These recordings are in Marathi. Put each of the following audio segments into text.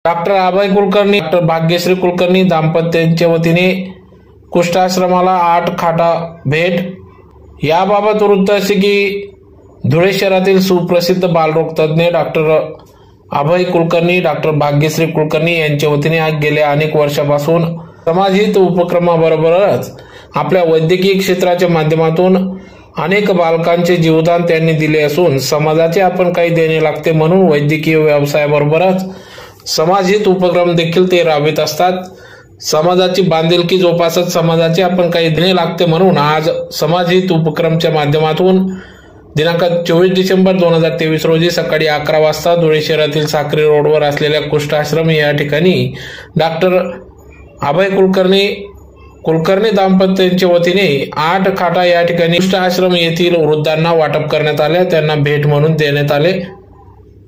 डॉक्टर अभय कुलकर्णी, डॉक्टर भाग्यश्री कुलकर्णी दाम्पत्यांच्या वतीने कुष्ठाश्रमाला 8 खाटा भेट। याबाबत वृत्त असे की धुळे शहरातील सुप्रसिद्ध बालरोग तज्ञ डॉक्टर अभय कुलकर्णी, डॉक्टर भाग्यश्री कुलकर्णी यांच्या वतीने गेल्या अनेक वर्षापासून समाजहित उपक्रमाबरोबरच आपल्या वैद्यकीय क्षेत्राच्या माध्यमातून अनेक बालकांचे जीवदान त्यांनी दिले असून समाजाचे आपण काही देणे लागते म्हणून वैद्यकीय व्यवसायाबरोबरच समाजहित उपक्रम देखील ते राबवित असतात। समाजाची बांधिलकी जोपासत समाजाचे आपण काही देणे लागते म्हणून आज समाजहित उपक्रमच्या माध्यमातून दिनांक 24 डिसेंबर 2023 रोजी सकाळी 11 वाजता धुळे शहरातील साक्री रोडवर असलेल्या कुष्ठाश्रम या ठिकाणी डॉक्टर अभय कुलकर्णी दाम्पत्यांच्या वतीने 8 खाटा या ठिकाणी कुष्ठाश्रम येथील वृद्धांना वाटप करण्यात आल्या, त्यांना भेट म्हणून देण्यात आले।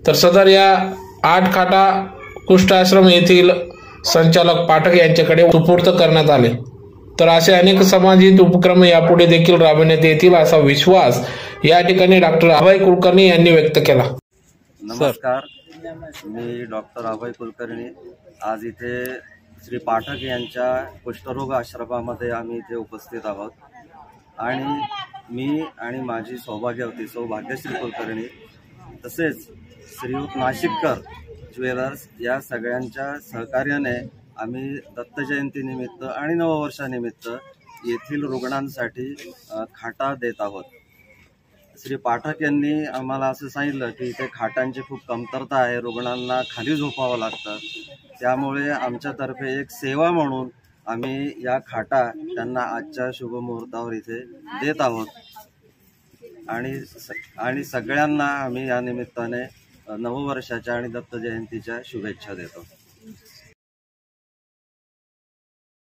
तर सदर या 8 खाटा कुष्ठाश्रम येथील संचालक पाठक यांच्याकडे सुपूर्द करण्यात आले। तर असे अनेक समाजहित उपक्रम यापुढे देखील राबविण्यात येतील असा विश्वास या ठिकाणी डॉक्टर अभय कुलकर्णी यांनी व्यक्त केला। नमस्कार, मी डॉक्टर अभय कुलकर्णी आज इथे श्री पाठक यांच्या कुष्ठरोग आश्रमामध्ये आम्ही इथे उपस्थित आहोत आणि मी आणि माझी सौभाग्यवती भाग्यश्री कुलकर्णी तसेच श्रीयुत नाशिककर ज्वेलर्स या सगळ्यांच्या सहकार्याने आम्ही दत्त जयंतीनिमित्त आणि नववर्षानिमित्त येथील रुग्णांसाठी खाटा देत आहोत। श्री पाठक यांनी आम्हाला असं सांगितलं की इथे खाटांची खूप कमतरता आहे, रुग्णांना खाली झोपावं लागतं, त्यामुळे आमच्यातर्फे एक सेवा म्हणून आम्ही या खाटा त्यांना आजच्या शुभमुहूर्तावर इथे देत आहोत आणि सगळ्यांना आम्ही या निमित्ताने नववर्षाच्या आणि दत्त जयंतीच्या शुभेच्छा देतो।